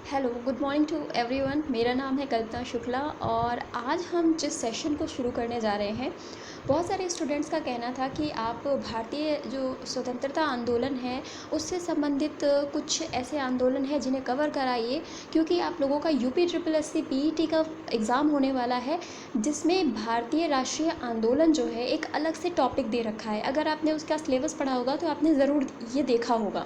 Hello, good morning to everyone. मेरा नाम है कल्पना शुक्ला और आज हम जिस सेशन को शुरू करने जा रहे हैं, बहुत सारे स्टूडेंट्स का कहना था कि आप भारतीय जो स्वतंत्रता आंदोलन है उससे संबंधित कुछ ऐसे आंदोलन हैं जिन्हें कवर कराइए, क्योंकि आप लोगों का UP triple S C PET का एग्ज़ाम होने वाला है जिसमें भारतीय राष्ट्रीय आंदोलन जो है एक अलग से टॉपिक दे रखा है। अगर आपने उसका सिलेबस पढ़ा होगा तो आपने ज़रूर ये देखा होगा।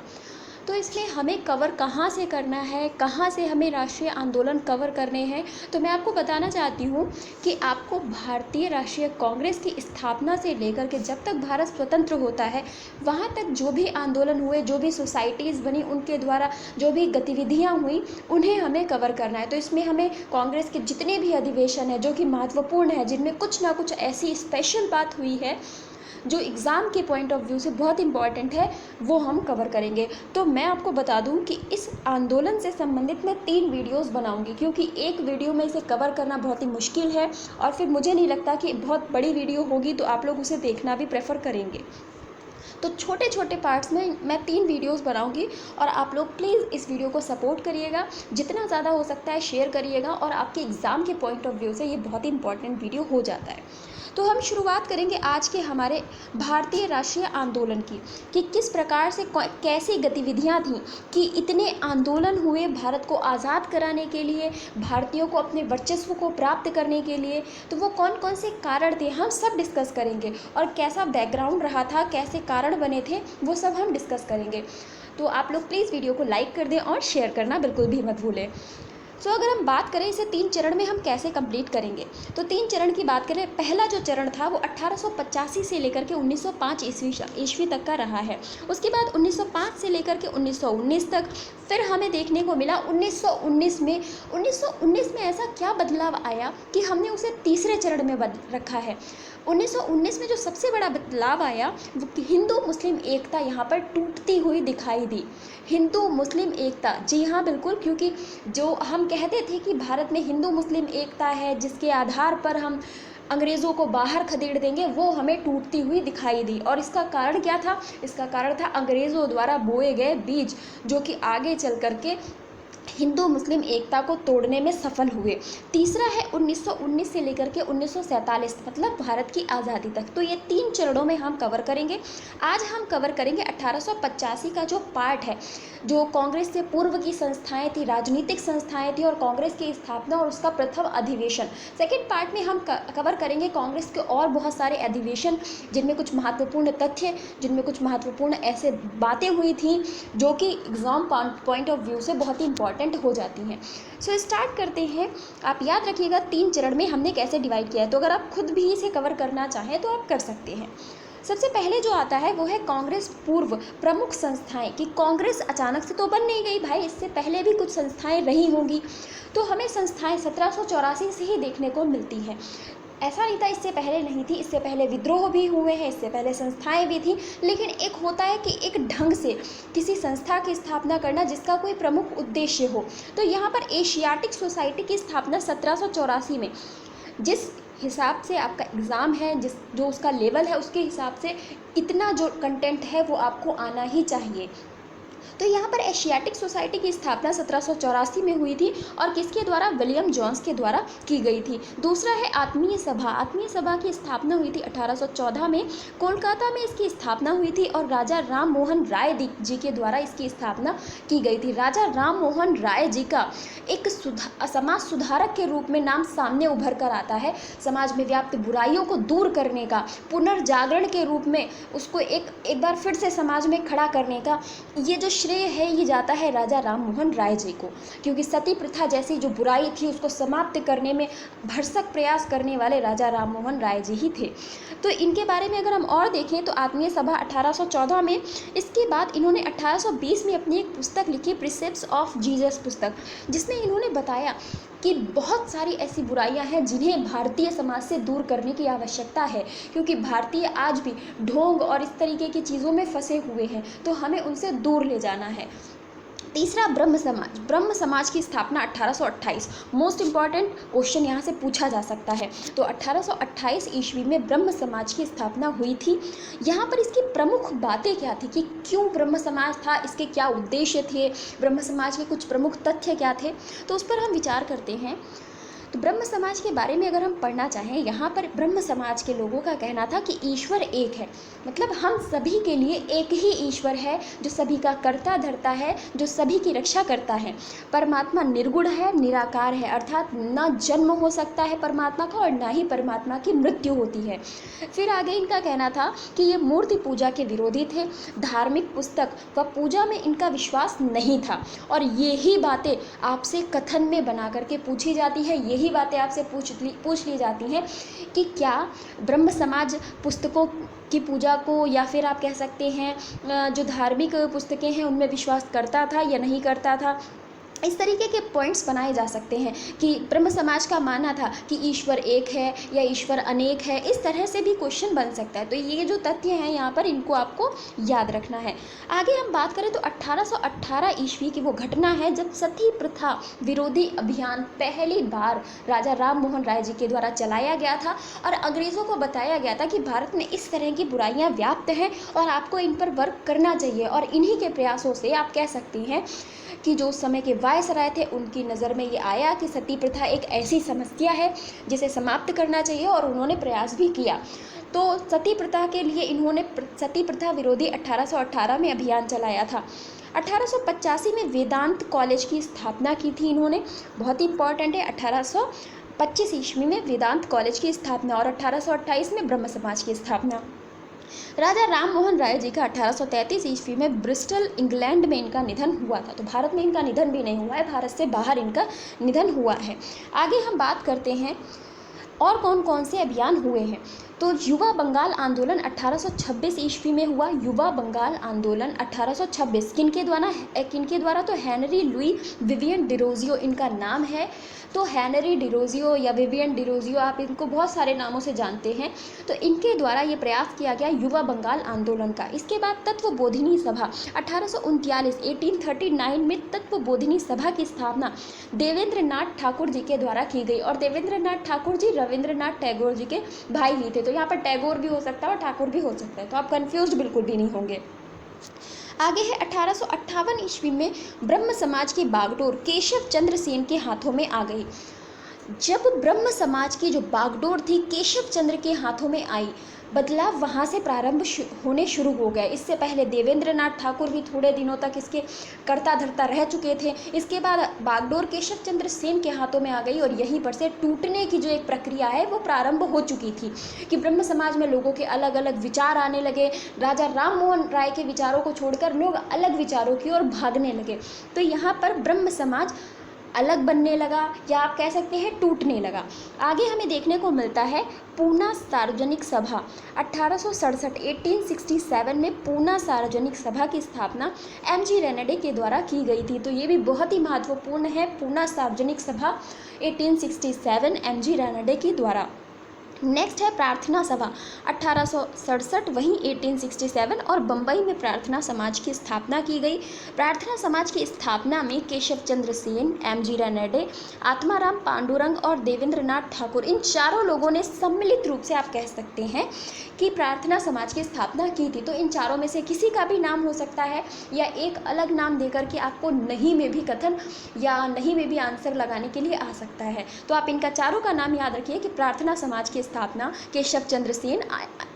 तो इसमें हमें कवर कहाँ से करना है, कहाँ से हमें राष्ट्रीय आंदोलन कवर करने हैं, तो मैं आपको बताना चाहती हूँ कि आपको भारतीय राष्ट्रीय कांग्रेस की स्थापना से लेकर के जब तक भारत स्वतंत्र होता है वहाँ तक जो भी आंदोलन हुए, जो भी सोसाइटीज़ बनी, उनके द्वारा जो भी गतिविधियाँ हुई, उन्हें हमें कवर करना है। तो इसमें हमें कांग्रेस के जितने भी अधिवेशन हैं जो कि महत्वपूर्ण है, जिनमें कुछ ना कुछ ऐसी स्पेशल बात हुई है जो एग्ज़ाम के पॉइंट ऑफ व्यू से बहुत इंपॉर्टेंट है, वो हम कवर करेंगे। तो मैं आपको बता दूं कि इस आंदोलन से संबंधित मैं 3 वीडियोस बनाऊंगी, क्योंकि एक वीडियो में इसे कवर करना बहुत ही मुश्किल है और फिर मुझे नहीं लगता कि बहुत बड़ी वीडियो होगी तो आप लोग उसे देखना भी प्रेफर करेंगे। तो छोटे छोटे पार्ट्स में मैं 3 वीडियोस बनाऊंगी और आप लोग प्लीज़ इस वीडियो को सपोर्ट करिएगा, जितना ज़्यादा हो सकता है शेयर करिएगा, और आपके एग्ज़ाम के पॉइंट ऑफ व्यू से ये बहुत ही इंपॉर्टेंट वीडियो हो जाता है। तो हम शुरुआत करेंगे आज के हमारे भारतीय राष्ट्रीय आंदोलन की, कि किस प्रकार से कैसी गतिविधियां थीं कि इतने आंदोलन हुए भारत को आज़ाद कराने के लिए, भारतीयों को अपने वर्चस्व को प्राप्त करने के लिए। तो वो कौन कौन से कारण थे हम सब डिस्कस करेंगे, और कैसा बैकग्राउंड रहा था, कैसे कारण बने थे, वो सब हम डिस्कस करेंगे। तो आप लोग प्लीज़ वीडियो को लाइक कर दें और शेयर करना बिल्कुल भी मत भूलें। सो अगर हम बात करें इसे 3 चरण में हम कैसे कंप्लीट करेंगे, तो 3 चरण की बात करें। पहला जो चरण था वो 1885 से लेकर के 1905 ईस्वी तक का रहा है। उसके बाद 1905 से लेकर के 1919 तक फिर हमें देखने को मिला 1919 में ऐसा क्या बदलाव आया कि हमने उसे तीसरे चरण में रखा है। 1919 में जो सबसे बड़ा बदलाव आया वो हिंदू मुस्लिम एकता यहाँ पर टूटती हुई दिखाई दी। हिंदू मुस्लिम एकता, जी हाँ बिल्कुल, क्योंकि जो हम कहते थे कि भारत में हिंदू मुस्लिम एकता है जिसके आधार पर हम अंग्रेज़ों को बाहर खदेड़ देंगे, वो हमें टूटती हुई दिखाई दी। और इसका कारण क्या था? इसका कारण था अंग्रेज़ों द्वारा बोए गए बीज, जो कि आगे चल करके हिंदू मुस्लिम एकता को तोड़ने में सफल हुए। तीसरा है 1919 से लेकर के 1947, मतलब भारत की आज़ादी तक। तो ये 3 चरणों में हम कवर करेंगे। आज हम कवर करेंगे 1885 का जो पार्ट है, जो कांग्रेस से पूर्व की संस्थाएं थी, राजनीतिक संस्थाएं थी, और कांग्रेस की स्थापना और उसका प्रथम अधिवेशन। सेकेंड पार्ट में हम कवर करेंगे कांग्रेस के और बहुत सारे अधिवेशन, जिनमें कुछ महत्वपूर्ण तथ्य, जिनमें कुछ महत्वपूर्ण ऐसे बातें हुई थी जो कि एग्ज़ाम पॉइंट ऑफ व्यू से बहुत ही इंपॉर्टेंट हो जाती हैं। सो स्टार्ट करते हैं। आप याद रखिएगा 3 चरण में हमने कैसे डिवाइड किया है, तो अगर आप खुद भी इसे कवर करना चाहें तो आप कर सकते हैं। सबसे पहले जो आता है वो है कांग्रेस पूर्व प्रमुख संस्थाएं, कि कांग्रेस अचानक से तो बन नहीं गई भाई, इससे पहले भी कुछ संस्थाएं रही होंगी। तो हमें संस्थाएं 1784 से ही देखने को मिलती हैं। ऐसा नहीं था इससे पहले नहीं थी, इससे पहले विद्रोह भी हुए हैं, इससे पहले संस्थाएं भी थी। लेकिन एक होता है कि एक ढंग से किसी संस्था की स्थापना करना जिसका कोई प्रमुख उद्देश्य हो। तो यहाँ पर एशियाटिक सोसाइटी की स्थापना 1784 में, जिस हिसाब से आपका एग्ज़ाम है, जो उसका लेवल है, उसके हिसाब से इतना जो कंटेंट है वो आपको आना ही चाहिए। तो यहाँ पर एशियाटिक सोसाइटी की स्थापना 1784 में हुई थी, और किसके द्वारा? विलियम जोन्स के द्वारा की गई थी। दूसरा है आत्मीय सभा। आत्मीय सभा की स्थापना हुई थी 1814 में, कोलकाता में इसकी स्थापना हुई थी, और राजा राम मोहन राय जी के द्वारा इसकी स्थापना की गई थी। राजा राम मोहन राय जी का एक समाज सुधारक के रूप में नाम सामने उभर कर आता है। समाज में व्याप्त बुराइयों को दूर करने का, पुनर्जागरण के रूप में उसको एक बार फिर से समाज में खड़ा करने का ये जो श्रेय है, ये जाता है राजा राम मोहन राय जी को, क्योंकि सती प्रथा जैसी जो बुराई थी उसको समाप्त करने में भरसक प्रयास करने वाले राजा राम मोहन राय जी ही थे। तो इनके बारे में अगर हम और देखें तो आत्मीय सभा 1814 में, इसके बाद इन्होंने 1820 में अपनी एक पुस्तक लिखी, प्रिसेप्ट्स ऑफ जीसस पुस्तक, जिसमें इन्होंने बताया कि बहुत सारी ऐसी बुराइयां हैं जिन्हें भारतीय समाज से दूर करने की आवश्यकता है, क्योंकि भारतीय आज भी ढोंग और इस तरीके की चीज़ों में फंसे हुए हैं, तो हमें उनसे दूर ले जाना है। तीसरा, ब्रह्म समाज की स्थापना 1828। मोस्ट इम्पॉर्टेंट क्वेश्चन यहाँ से पूछा जा सकता है। तो 1828 ईस्वी में ब्रह्म समाज की स्थापना हुई थी। यहाँ पर इसकी प्रमुख बातें क्या थी कि क्यों ब्रह्म समाज था, इसके क्या उद्देश्य थे, ब्रह्म समाज के कुछ प्रमुख तथ्य क्या थे, तो उस पर हम विचार करते हैं। तो ब्रह्म समाज के बारे में अगर हम पढ़ना चाहें, यहाँ पर ब्रह्म समाज के लोगों का कहना था कि ईश्वर एक है, मतलब हम सभी के लिए एक ही ईश्वर है जो सभी का कर्ता धर्ता है, जो सभी की रक्षा करता है। परमात्मा निर्गुण है, निराकार है, अर्थात न जन्म हो सकता है परमात्मा का और ना ही परमात्मा की मृत्यु होती है। फिर आगे इनका कहना था कि ये मूर्ति पूजा के विरोधी थे, धार्मिक पुस्तक व पूजा में इनका विश्वास नहीं था, और यही बातें आपसे कथन में बना करके पूछी जाती है, यही बातें आपसे पूछ ली जाती हैं कि क्या ब्रह्म समाज पुस्तकों की पूजा को, या फिर आप कह सकते हैं जो धार्मिक पुस्तकें हैं उनमें विश्वास करता था या नहीं करता था। इस तरीके के पॉइंट्स बनाए जा सकते हैं कि ब्रह्म समाज का मानना था कि ईश्वर एक है या ईश्वर अनेक है, इस तरह से भी क्वेश्चन बन सकता है। तो ये जो तथ्य हैं यहाँ पर, इनको आपको याद रखना है। आगे हम बात करें तो 1818 ईस्वी की वो घटना है जब सती प्रथा विरोधी अभियान पहली बार राजा राम मोहन राय जी के द्वारा चलाया गया था, और अंग्रेज़ों को बताया गया था कि भारत में इस तरह की बुराइयाँ व्याप्त हैं और आपको इन पर वर्क करना चाहिए। और इन्हीं के प्रयासों से आप कह सकती हैं कि जो समय के वायसराय थे उनकी नज़र में ये आया कि सती प्रथा एक ऐसी समस्या है जिसे समाप्त करना चाहिए, और उन्होंने प्रयास भी किया। तो सती प्रथा के लिए इन्होंने सती प्रथा विरोधी 1818 में अभियान चलाया था। 1885 में वेदांत कॉलेज की स्थापना की थी इन्होंने, बहुत ही इंपॉर्टेंट है। 1825 ईस्वी में वेदांत कॉलेज की स्थापना और 1828 में ब्रह्म समाज की स्थापना। राजा राम मोहन राय जी का 1833 ईस्वी में ब्रिस्टल इंग्लैंड में इनका निधन हुआ था। तो भारत में इनका निधन भी नहीं हुआ है, भारत से बाहर इनका निधन हुआ है। आगे हम बात करते हैं और कौन कौन से अभियान हुए हैं। तो युवा बंगाल आंदोलन 1826 ईस्वी में हुआ। युवा बंगाल आंदोलन 1826 किनके द्वारा तो हेनरी लुई विवियन डिरोजियो इनका नाम है। तो हेनरी डिरोजियो या विवियन डिरोजियो, आप इनको बहुत सारे नामों से जानते हैं। तो इनके द्वारा ये प्रयास किया गया युवा बंगाल आंदोलन का। इसके बाद तत्वबोधिनी सभा 1839 में तत्वबोधिनी सभा की स्थापना देवेंद्र नाथ ठाकुर जी के द्वारा की गई, और देवेंद्र नाथ ठाकुर जी रविंद्रनाथ टैगोर जी के भाई ही थे। तो यहाँ पर टैगोर भी हो सकता है और ठाकुर भी हो सकता है, तो आप कंफ्यूज बिल्कुल भी नहीं होंगे। आगे है 1858 ईस्वी में ब्रह्म समाज की बागडोर केशव चंद्र सेन के हाथों में आ गई। जब ब्रह्म समाज की जो बागडोर थी केशव चंद्र के हाथों में आई, बदलाव वहाँ से प्रारंभ होने शुरू हो गए। इससे पहले देवेंद्र नाथ ठाकुर भी थोड़े दिनों तक इसके कर्ता धर्ता रह चुके थे। इसके बाद बागडोर केशव चंद्र सेन के हाथों में आ गई, और यहीं पर से टूटने की जो एक प्रक्रिया है वो प्रारंभ हो चुकी थी कि ब्रह्म समाज में लोगों के अलग अलग विचार आने लगे। राजा राम मोहन राय के विचारों को छोड़कर लोग अलग विचारों की ओर भागने लगे। तो यहाँ पर ब्रह्म समाज अलग बनने लगा, या आप कह सकते हैं टूटने लगा। आगे हमें देखने को मिलता है पूना सार्वजनिक सभा 1867 में पूना सार्वजनिक सभा की स्थापना एमजी रेनेडे के द्वारा की गई थी। तो ये भी बहुत ही महत्वपूर्ण है, पूना सार्वजनिक सभा 1867 एमजी रेनेडे के द्वारा। नेक्स्ट है प्रार्थना सभा 1867, वहीं 1867, और बम्बई में प्रार्थना समाज की स्थापना की गई। प्रार्थना समाज की स्थापना में केशव चंद्र सेन, एमजी रेनेडे, आत्माराम पांडुरंग और देवेंद्र नाथ ठाकुर, इन चारों लोगों ने सम्मिलित रूप से आप कह सकते हैं कि प्रार्थना समाज की स्थापना की थी। तो इन चारों में से किसी का भी नाम हो सकता है, या एक अलग नाम देकर के आपको नहीं में भी कथन या नहीं में भी आंसर लगाने के लिए आ सकता है। तो आप इनका चारों का नाम याद रखिए कि प्रार्थना समाज की स्थापना केशव चंद्र सेन,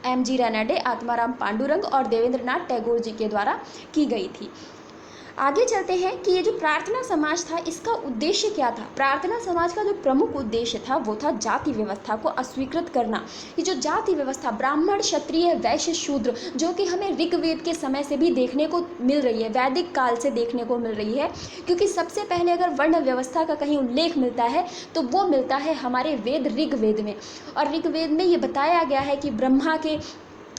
एमजी रेनेडे, आत्माराम पांडुरंग और देवेंद्र नाथ टैगोर जी के द्वारा की गई थी। आगे चलते हैं कि ये जो प्रार्थना समाज था इसका उद्देश्य क्या था। प्रार्थना समाज का जो प्रमुख उद्देश्य था वो था जाति व्यवस्था को अस्वीकृत करना। ये जो जाति व्यवस्था ब्राह्मण, क्षत्रिय, वैश्य, शूद्र, जो कि हमें ऋग्वेद के समय से भी देखने को मिल रही है, वैदिक काल से देखने को मिल रही है, क्योंकि सबसे पहले अगर वर्ण व्यवस्था का कहीं उल्लेख मिलता है तो वो मिलता है हमारे वेद ऋग्वेद में। और ऋग्वेद में ये बताया गया है कि ब्रह्मा के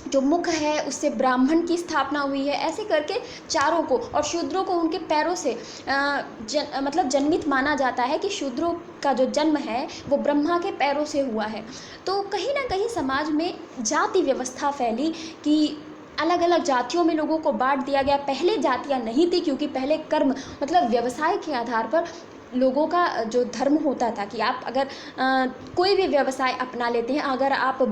जो मुख है उससे ब्राह्मण की स्थापना हुई है, ऐसे करके चारों को, और शूद्रों को उनके पैरों से मतलब जन्मित माना जाता है कि शूद्रों का जो जन्म है वो ब्रह्मा के पैरों से हुआ है। तो कहीं ना कहीं समाज में जाति व्यवस्था फैली कि अलग अलग जातियों में लोगों को बांट दिया गया। पहले जातियाँ नहीं थी क्योंकि पहले कर्म मतलब व्यवसाय के आधार पर लोगों का जो धर्म होता था कि आप अगर कोई भी व्यवसाय अपना लेते हैं, अगर आप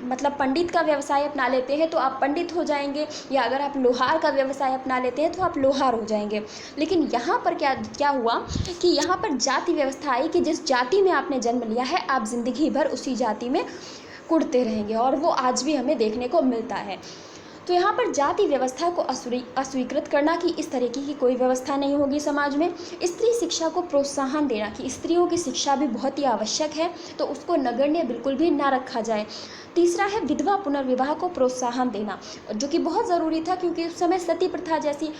मतलब पंडित का व्यवसाय अपना लेते हैं तो आप पंडित हो जाएंगे, या अगर आप लोहार का व्यवसाय अपना लेते हैं तो आप लोहार हो जाएंगे। लेकिन यहाँ पर क्या क्या हुआ कि यहाँ पर जाति व्यवस्था आई कि जिस जाति में आपने जन्म लिया है आप ज़िंदगी भर उसी जाति में कुड़ते रहेंगे, और वो आज भी हमें देखने को मिलता है। तो यहाँ पर जाति व्यवस्था को अस्वीकृत करना कि इस तरीके की कोई व्यवस्था नहीं होगी समाज में। स्त्री शिक्षा को प्रोत्साहन देना कि स्त्रियों की शिक्षा भी बहुत ही आवश्यक है, तो उसको नगण्य बिल्कुल भी ना रखा जाए। तीसरा है विधवा पुनर्विवाह को प्रोत्साहन देना, जो कि बहुत ज़रूरी था क्योंकि उस समय सती प्रथा जैसी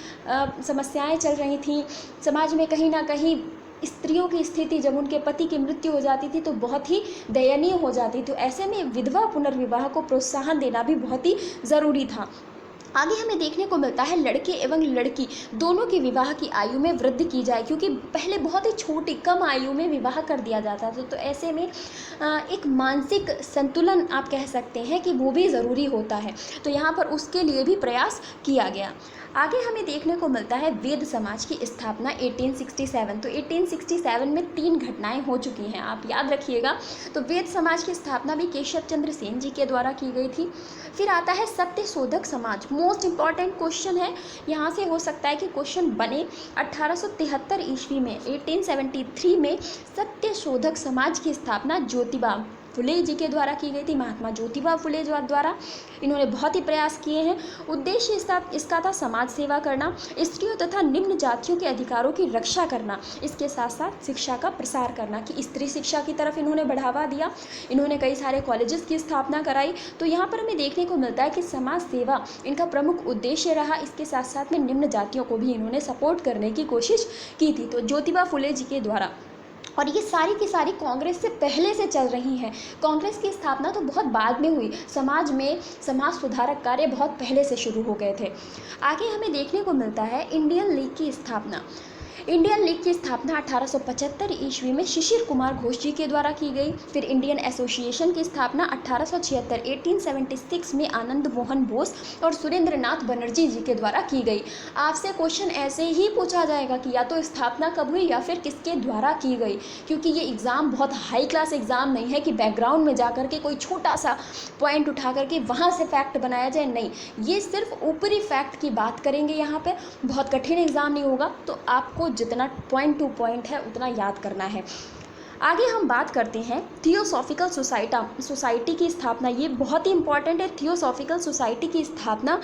समस्याएं चल रही थीं समाज में। कहीं ना कहीं स्त्रियों की स्थिति जब उनके पति की मृत्यु हो जाती थी तो बहुत ही दयनीय हो जाती। तो ऐसे में विधवा पुनर्विवाह को प्रोत्साहन देना भी बहुत ही ज़रूरी था। आगे हमें देखने को मिलता है लड़के एवं लड़की दोनों की विवाह की आयु में वृद्धि की जाए, क्योंकि पहले बहुत ही छोटी कम आयु में विवाह कर दिया जाता था। तो ऐसे में एक मानसिक संतुलन आप कह सकते हैं कि वो भी ज़रूरी होता है, तो यहाँ पर उसके लिए भी प्रयास किया गया। आगे हमें देखने को मिलता है वेद समाज की स्थापना 1867। तो 1867 में 3 घटनाएं हो चुकी हैं, आप याद रखिएगा। तो वेद समाज की स्थापना भी केशव चंद्र सेन जी के द्वारा की गई थी। फिर आता है सत्य शोधक समाज, मोस्ट इम्पॉर्टेंट क्वेश्चन है, यहाँ से हो सकता है कि क्वेश्चन बने। 1873 ईस्वी में 1873 में सत्य शोधक समाज की स्थापना ज्योतिबा फुले जी के द्वारा की गई थी, महात्मा ज्योतिबा फुले द्वारा। इन्होंने बहुत ही प्रयास किए हैं। उद्देश्य इसका था समाज सेवा करना, स्त्रियों तथा निम्न जातियों के अधिकारों की रक्षा करना, इसके साथ साथ शिक्षा का प्रसार करना कि स्त्री शिक्षा की तरफ इन्होंने बढ़ावा दिया। इन्होंने कई सारे कॉलेजेस की स्थापना कराई। तो यहाँ पर हमें देखने को मिलता है कि समाज सेवा इनका प्रमुख उद्देश्य रहा। इसके साथ साथ में निम्न जातियों को भी इन्होंने सपोर्ट करने की कोशिश की थी, तो ज्योतिबा फुले जी के द्वारा। और ये सारी की सारी कांग्रेस से पहले से चल रही हैं। कांग्रेस की स्थापना तो बहुत बाद में हुई, समाज में समाज सुधारक कार्य बहुत पहले से शुरू हो गए थे। आगे हमें देखने को मिलता है इंडियन लीग की स्थापना। इंडियन लीग की स्थापना 1875 ईस्वी में शिशिर कुमार घोष जी के द्वारा की गई। फिर इंडियन एसोसिएशन की स्थापना 1876 में आनंद मोहन बोस और सुरेंद्र नाथ बनर्जी जी के द्वारा की गई। आपसे क्वेश्चन ऐसे ही पूछा जाएगा कि या तो स्थापना कब हुई या फिर किसके द्वारा की गई, क्योंकि ये एग्ज़ाम बहुत हाई क्लास एग्ज़ाम नहीं है कि बैकग्राउंड में जा कर के कोई छोटा सा पॉइंट उठा करके वहाँ से फैक्ट बनाया जाए, नहीं, ये सिर्फ ऊपरी फैक्ट की बात करेंगे। यहाँ पे बहुत कठिन एग्ज़ाम नहीं होगा, तो आपको जितना पॉइंट टू पॉइंट है उतना याद करना है। आगे हम बात करते हैं थियोसॉफिकल सोसाइटी की स्थापना। ये बहुत ही इंपॉर्टेंट है। थियोसॉफिकल सोसाइटी की स्थापना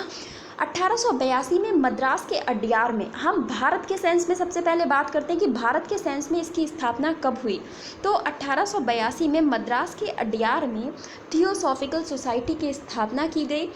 1882 में मद्रास के अड्यार में। हम भारत के सेंस में सबसे पहले बात करते हैं कि भारत के सेंस में इसकी स्थापना कब हुई। तो 1882 में मद्रास के अड्यार में थियोसॉफिकल सोसाइटी की स्थापना की गई,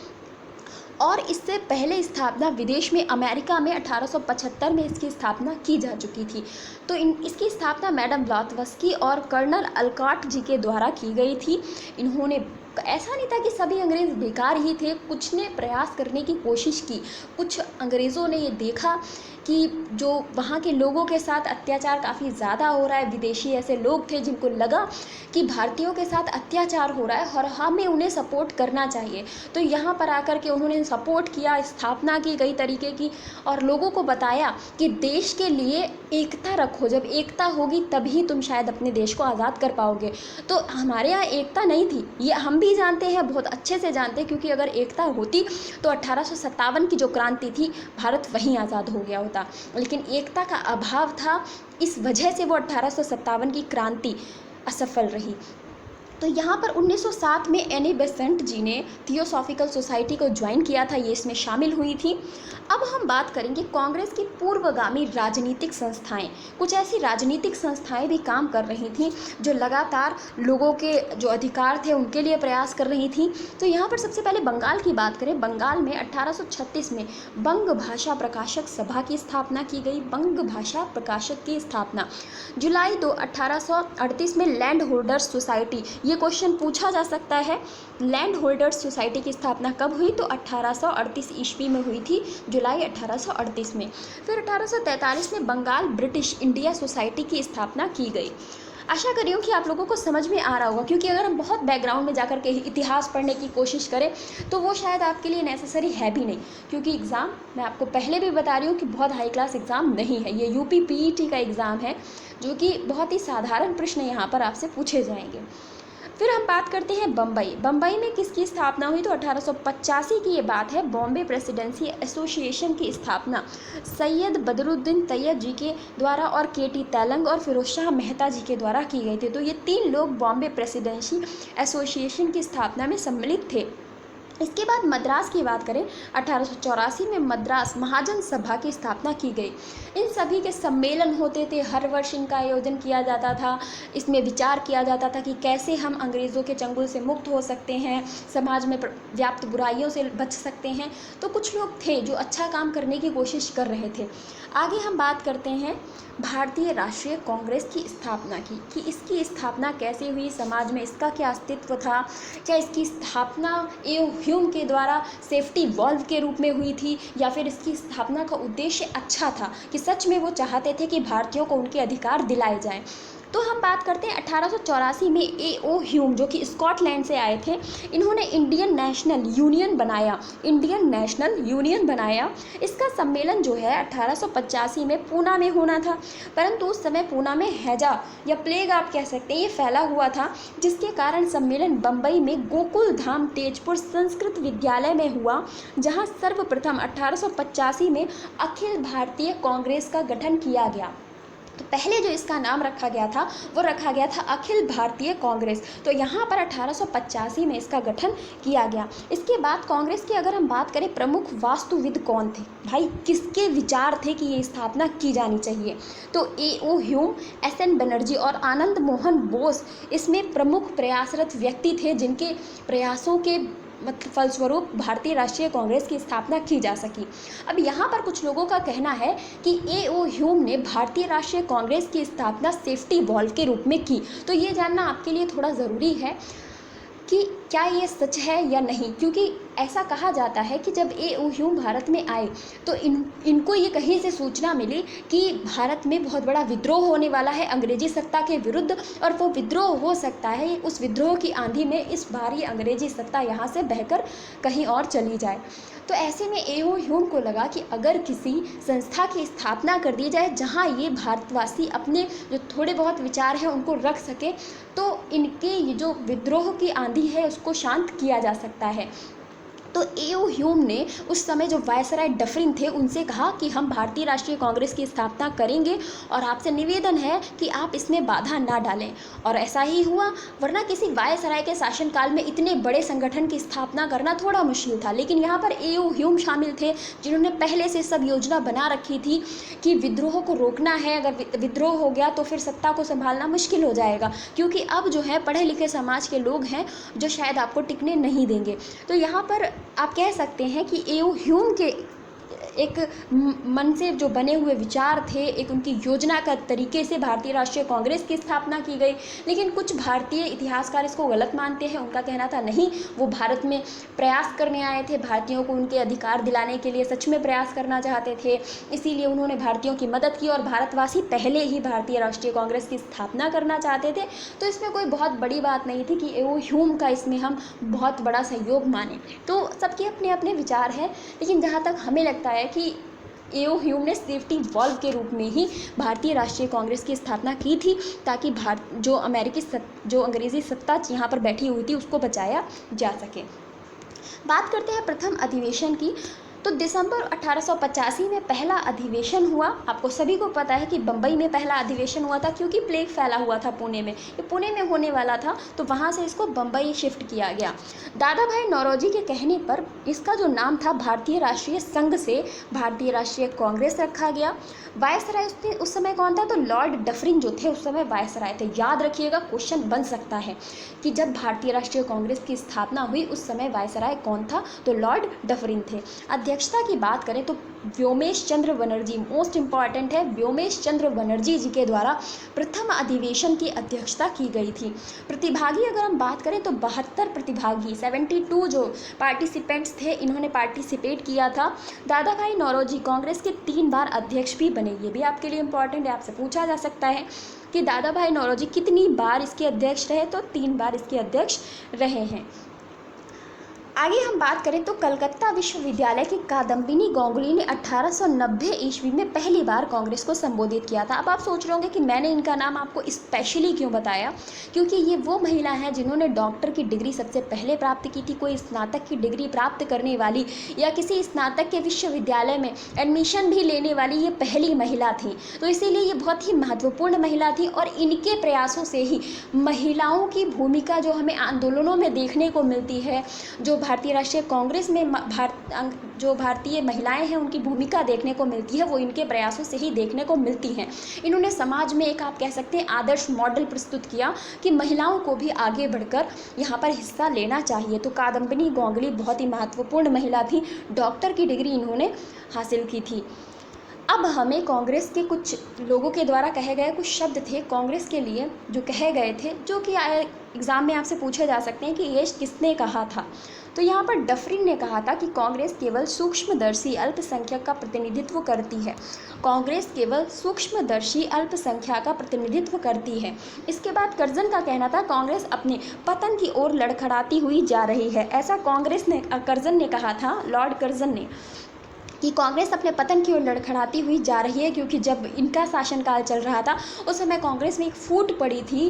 और इससे पहले स्थापना विदेश में अमेरिका में 1875 में इसकी स्थापना की जा चुकी थी। तो इसकी स्थापना मैडम ब्लॉटवस्की और कर्नल अलकॉट जी के द्वारा की गई थी। इन्होंने, ऐसा नहीं था कि सभी अंग्रेज़ बेकार ही थे, कुछ ने प्रयास करने की कोशिश की। कुछ अंग्रेज़ों ने ये देखा कि जो वहाँ के लोगों के साथ अत्याचार काफ़ी ज़्यादा हो रहा है, विदेशी ऐसे लोग थे जिनको लगा कि भारतीयों के साथ अत्याचार हो रहा है और हमें उन्हें सपोर्ट करना चाहिए। तो यहाँ पर आकर के उन्होंने सपोर्ट किया, स्थापना की कई तरीके की, और लोगों को बताया कि देश के लिए एकता रखो, जब एकता होगी तभी तुम शायद अपने देश को आज़ाद कर पाओगे। तो हमारे यहाँ एकता नहीं थी, ये हम भी जानते हैं, बहुत अच्छे से जानते हैं, क्योंकि अगर एकता होती तो 1857 की जो क्रांति थी भारत वहीं आज़ाद हो गया होता। लेकिन एकता का अभाव था, इस वजह से वो 1857 की क्रांति असफल रही। तो यहाँ पर 1907 में एनी बेसेंट जी ने थियोसॉफिकल सोसाइटी को ज्वाइन किया था, ये इसमें शामिल हुई थी। अब हम बात करेंगे कांग्रेस की पूर्वगामी राजनीतिक संस्थाएं। कुछ ऐसी राजनीतिक संस्थाएं भी काम कर रही थीं जो लगातार लोगों के जो अधिकार थे उनके लिए प्रयास कर रही थीं। तो यहाँ पर सबसे पहले बंगाल की बात करें। बंगाल में 1836 में बंग भाषा प्रकाशक सभा की स्थापना की गई। बंग भाषा प्रकाशक की स्थापना जुलाई 2 1838 में लैंड होल्डर्स सोसाइटी, ये क्वेश्चन पूछा जा सकता है, लैंड होल्डर्स सोसाइटी की स्थापना कब हुई? तो 1838 ईस्वी में हुई थी, जुलाई 1838 में। फिर 1843 में बंगाल ब्रिटिश इंडिया सोसाइटी की स्थापना की गई। आशा कर रही हूँ कि आप लोगों को समझ में आ रहा होगा, क्योंकि अगर हम बहुत बैकग्राउंड में जाकर के इतिहास पढ़ने की कोशिश करें तो वो शायद आपके लिए नेसेसरी है भी नहीं, क्योंकि एग्ज़ाम मैं आपको पहले भी बता रही हूँ कि बहुत हाई क्लास एग्ज़ाम नहीं है। ये यूपी पीईटी का एग्ज़ाम है, जो कि बहुत ही साधारण प्रश्न यहाँ पर आपसे पूछे जाएंगे। फिर हम बात करते हैं बम्बई। बम्बई में किसकी स्थापना हुई? तो 1885 की ये बात है। बॉम्बे प्रेसिडेंसी एसोसिएशन की स्थापना सैयद बदरुद्दीन तैयब जी के द्वारा और केटी तैलंग और फिरोज शाह मेहता जी के द्वारा की गई थी। तो ये 3 लोग बॉम्बे प्रेसिडेंसी एसोसिएशन की स्थापना में सम्मिलित थे। इसके बाद मद्रास की बात करें, 1884 में मद्रास महाजन सभा की स्थापना की गई। इन सभी के सम्मेलन होते थे, हर वर्ष इनका आयोजन किया जाता था। इसमें विचार किया जाता था कि कैसे हम अंग्रेज़ों के चंगुल से मुक्त हो सकते हैं, समाज में व्याप्त बुराइयों से बच सकते हैं। तो कुछ लोग थे जो अच्छा काम करने की कोशिश कर रहे थे। आगे हम बात करते हैं भारतीय राष्ट्रीय कांग्रेस की स्थापना की, कि इसकी स्थापना कैसे हुई, समाज में इसका क्या अस्तित्व था, क्या इसकी स्थापना ह्यूम के द्वारा सेफ्टी वॉल्व के रूप में हुई थी, या फिर इसकी स्थापना का उद्देश्य अच्छा था कि सच में वो चाहते थे कि भारतीयों को उनके अधिकार दिलाए जाएं। तो हम बात करते हैं 1884 में A.O. ह्यूम, जो कि स्कॉटलैंड से आए थे, इन्होंने इंडियन नेशनल यूनियन बनाया। इसका सम्मेलन जो है 1885 में पूना में होना था, परंतु उस समय पूना में हैजा या प्लेग आप कह सकते हैं ये फैला हुआ था, जिसके कारण सम्मेलन बम्बई में गोकुल धाम तेजपुर संस्कृत विद्यालय में हुआ, जहां सर्वप्रथम 1885 में अखिल भारतीय कांग्रेस का गठन किया गया। तो पहले जो इसका नाम रखा गया था वो रखा गया था अखिल भारतीय कांग्रेस। तो यहाँ पर 1885 में इसका गठन किया गया। इसके बाद कांग्रेस की अगर हम बात करें, प्रमुख वास्तुविद कौन थे भाई, किसके विचार थे कि ये स्थापना की जानी चाहिए? तो A.O. Hume, S.N. बनर्जी और आनंद मोहन बोस इसमें प्रमुख प्रयासरत व्यक्ति थे, जिनके प्रयासों के फलस्वरूप भारतीय राष्ट्रीय कांग्रेस की स्थापना की जा सकी। अब यहाँ पर कुछ लोगों का कहना है कि A.O. ह्यूम ने भारतीय राष्ट्रीय कांग्रेस की स्थापना सेफ्टी वॉल्व के रूप में की। तो ये जानना आपके लिए थोड़ा ज़रूरी है कि क्या ये सच है या नहीं, क्योंकि ऐसा कहा जाता है कि जब A.O. ह्यूम भारत में आए तो इनको ये कहीं से सूचना मिली कि भारत में बहुत बड़ा विद्रोह होने वाला है अंग्रेजी सत्ता के विरुद्ध, और वो विद्रोह हो सकता है, उस विद्रोह की आंधी में इस बार ये अंग्रेजी सत्ता यहाँ से बहकर कहीं और चली जाए। तो ऐसे में A.O. ह्यूम को लगा कि अगर किसी संस्था की स्थापना कर दी जाए जहाँ ये भारतवासी अपने जो थोड़े बहुत विचार हैं उनको रख सके, तो इनके ये जो विद्रोह की आंधी है उसको शांत किया जा सकता है। तो A.O. ह्यूम ने उस समय जो वायसराय डफरिन थे उनसे कहा कि हम भारतीय राष्ट्रीय कांग्रेस की स्थापना करेंगे और आपसे निवेदन है कि आप इसमें बाधा ना डालें। और ऐसा ही हुआ, वरना किसी वायसराय के शासनकाल में इतने बड़े संगठन की स्थापना करना थोड़ा मुश्किल था। लेकिन यहाँ पर A.O. ह्यूम शामिल थे, जिन्होंने पहले से सब योजना बना रखी थी कि विद्रोह को रोकना है, अगर विद्रोह हो गया तो फिर सत्ता को संभालना मुश्किल हो जाएगा, क्योंकि अब जो है पढ़े लिखे समाज के लोग हैं जो शायद आपको टिकने नहीं देंगे। तो यहाँ पर आप कह सकते हैं कि A.O. ह्यूम के एक मन से जो बने हुए विचार थे, एक उनकी योजना का तरीके से भारतीय राष्ट्रीय कांग्रेस की स्थापना की गई। लेकिन कुछ भारतीय इतिहासकार इसको गलत मानते हैं। उनका कहना था नहीं, वो भारत में प्रयास करने आए थे, भारतीयों को उनके अधिकार दिलाने के लिए सच में प्रयास करना चाहते थे, इसीलिए उन्होंने भारतीयों की मदद की और भारतवासी पहले ही भारतीय राष्ट्रीय कांग्रेस की स्थापना करना चाहते थे। तो इसमें कोई बहुत बड़ी बात नहीं थी कि A.O. ह्यूम का इसमें हम बहुत बड़ा सहयोग माने। तो सबके अपने अपने विचार हैं, लेकिन जहाँ तक हमें लगता है कि A.O. ह्यूम ने सेफ्टी वॉल्व के रूप में ही भारतीय राष्ट्रीय कांग्रेस की स्थापना की थी, ताकि जो अंग्रेज़ी सत्ता यहाँ पर बैठी हुई थी उसको बचाया जा सके। बात करते हैं प्रथम अधिवेशन की। तो दिसंबर 1885 में पहला अधिवेशन हुआ। आपको सभी को पता है कि बम्बई में पहला अधिवेशन हुआ था, क्योंकि प्लेग फैला हुआ था पुणे में, ये पुणे में होने वाला था, तो वहाँ से इसको बम्बई शिफ्ट किया गया। दादा भाई नौरोजी के कहने पर इसका जो नाम था भारतीय राष्ट्रीय संघ से भारतीय राष्ट्रीय कांग्रेस रखा गया। वायसराय उस समय कौन था? तो लॉर्ड डफरिन जो थे उस समय वायसराय थे। याद रखिएगा, क्वेश्चन बन सकता है कि जब भारतीय राष्ट्रीय कांग्रेस की स्थापना हुई उस समय वायसराय कौन था? तो लॉर्ड डफरिन थे। अध्यक्षता की बात करें तो व्योमेश चंद्र बनर्जी, मोस्ट इम्पॉर्टेंट है, व्योमेश चंद्र बनर्जी जी के द्वारा प्रथम अधिवेशन की अध्यक्षता की गई थी। प्रतिभागी अगर हम बात करें तो 72 प्रतिभागी, 72 जो पार्टिसिपेंट्स थे, इन्होंने पार्टिसिपेट किया था। दादा भाई नौरोजी कांग्रेस के 3 बार अध्यक्ष भी बने। ये भी आपके लिए इम्पॉर्टेंट है, आपसे पूछा जा सकता है कि दादा भाई नौरोजी कितनी बार इसके अध्यक्ष रहे, तो 3 बार इसके अध्यक्ष रहे हैं। आगे हम बात करें तो कलकत्ता विश्वविद्यालय की कादम्बिनी गांगुली ने 1890 ईस्वी में पहली बार कांग्रेस को संबोधित किया था। अब आप सोच रहे होंगे कि मैंने इनका नाम आपको स्पेशली क्यों बताया, क्योंकि ये वो महिला हैं जिन्होंने डॉक्टर की डिग्री सबसे पहले प्राप्त की थी। कोई स्नातक की डिग्री प्राप्त करने वाली या किसी स्नातक के विश्वविद्यालय में एडमिशन भी लेने वाली ये पहली महिला थी, तो इसीलिए ये बहुत ही महत्वपूर्ण महिला थी। और इनके प्रयासों से ही महिलाओं की भूमिका जो हमें आंदोलनों में देखने को मिलती है, जो भारतीय राष्ट्रीय कांग्रेस में जो भारतीय महिलाएं हैं उनकी भूमिका देखने को मिलती है, वो इनके प्रयासों से ही देखने को मिलती हैं। इन्होंने समाज में एक, आप कह सकते हैं, आदर्श मॉडल प्रस्तुत किया कि महिलाओं को भी आगे बढ़कर यहाँ पर हिस्सा लेना चाहिए। तो कादम्बिनी गांगुली बहुत ही महत्वपूर्ण महिला थी, डॉक्टर की डिग्री इन्होंने हासिल की थी। अब हमें कांग्रेस के कुछ लोगों के द्वारा कहे गए कुछ शब्द थे कांग्रेस के लिए जो कहे गए थे, जो कि एग्ज़ाम में आपसे पूछे जा सकते हैं कि ये किसने कहा था। तो यहाँ पर डफरिन ने कहा था कि कांग्रेस केवल सूक्ष्मदर्शी अल्पसंख्यक का प्रतिनिधित्व करती है। कांग्रेस केवल सूक्ष्मदर्शी अल्पसंख्यक का प्रतिनिधित्व करती है। इसके बाद कर्जन का कहना था कांग्रेस अपने पतन की ओर लड़खड़ाती हुई जा रही है। ऐसा कर्जन ने कहा था, लॉर्ड कर्जन ने, कि कांग्रेस अपने पतन की ओर लड़खड़ाती हुई जा रही है, क्योंकि जब इनका शासनकाल चल रहा था उस समय कांग्रेस में एक फूट पड़ी थी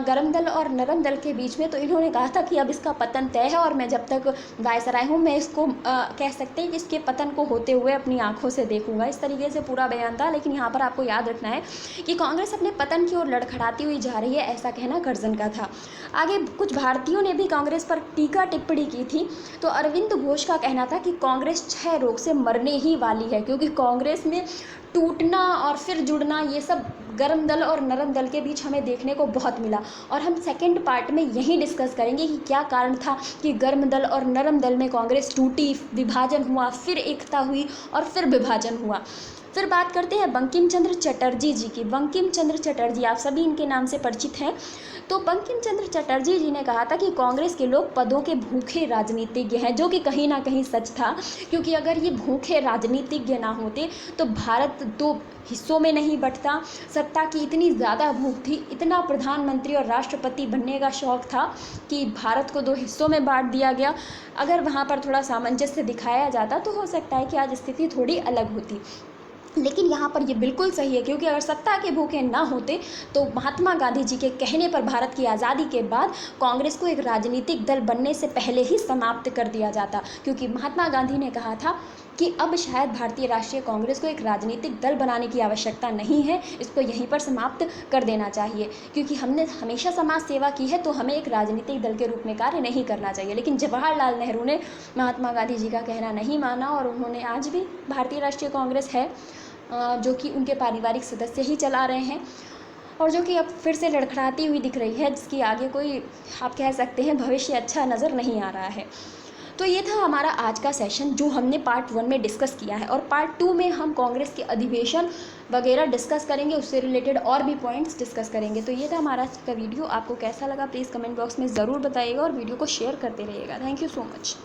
गर्म दल और नरम दल के बीच में। तो इन्होंने कहा था कि अब इसका पतन तय है और मैं जब तक वायसराय हूँ मैं इसको कह सकते हैं कि इसके पतन को होते हुए अपनी आंखों से देखूंगा। इस तरीके से पूरा बयान था, लेकिन यहाँ पर आपको याद रखना है कि कांग्रेस अपने पतन की ओर लड़खड़ाती हुई जा रही है, ऐसा कहना कर्जन का था। आगे कुछ भारतीयों ने भी कांग्रेस पर टीका टिप्पणी की थी। तो अरविंद घोष का कहना था कि कांग्रेस 6 रोग से मरने ही वाली है, क्योंकि कांग्रेस में टूटना और फिर जुड़ना, ये सब गर्म दल और नरम दल के बीच हमें देखने को बहुत मिला। और हम सेकंड पार्ट में यही डिस्कस करेंगे कि क्या कारण था कि गर्म दल और नरम दल में कांग्रेस टूटी, विभाजन हुआ, फिर एकता हुई और फिर विभाजन हुआ। फिर बात करते हैं बंकिम चंद्र चटर्जी जी की। बंकिम चंद्र चटर्जी, आप सभी इनके नाम से परिचित हैं। तो बंकिम चंद्र चटर्जी जी ने कहा था कि कांग्रेस के लोग पदों के भूखे राजनीतिज्ञ हैं, जो कि कहीं ना कहीं सच था, क्योंकि अगर ये भूखे राजनीतिज्ञ ना होते तो भारत 2 हिस्सों में नहीं बंटता। सत्ता की इतनी ज़्यादा भूख थी, इतना प्रधानमंत्री और राष्ट्रपति बनने का शौक़ था कि भारत को 2 हिस्सों में बांट दिया गया। अगर वहाँ पर थोड़ा सामंजस्य दिखाया जाता तो हो सकता है कि आज स्थिति थोड़ी अलग होती। लेकिन यहाँ पर ये बिल्कुल सही है, क्योंकि अगर सत्ता के भूखे ना होते तो महात्मा गांधी जी के कहने पर भारत की आज़ादी के बाद कांग्रेस को एक राजनीतिक दल बनने से पहले ही समाप्त कर दिया जाता, क्योंकि महात्मा गांधी ने कहा था कि अब शायद भारतीय राष्ट्रीय कांग्रेस को एक राजनीतिक दल बनाने की आवश्यकता नहीं है, इसको यहीं पर समाप्त कर देना चाहिए, क्योंकि हमने हमेशा समाज सेवा की है, तो हमें एक राजनीतिक दल के रूप में कार्य नहीं करना चाहिए। लेकिन जवाहरलाल नेहरू ने महात्मा गांधी जी का कहना नहीं माना और उन्होंने, आज भी भारतीय राष्ट्रीय कांग्रेस है जो कि उनके पारिवारिक सदस्य ही चला रहे हैं और जो कि अब फिर से लड़खड़ाती हुई दिख रही है, जिसकी आगे कोई, आप कह सकते हैं, भविष्य अच्छा नज़र नहीं आ रहा है। तो ये था हमारा आज का सेशन जो हमने पार्ट 1 में डिस्कस किया है, और पार्ट 2 में हम कांग्रेस के अधिवेशन वगैरह डिस्कस करेंगे, उससे रिलेटेड और भी पॉइंट्स डिस्कस करेंगे। तो ये था हमारा आज का वीडियो। आपको कैसा लगा प्लीज़ कमेंट बॉक्स में ज़रूर बताइएगा और वीडियो को शेयर करते रहिएगा। Thank you so much.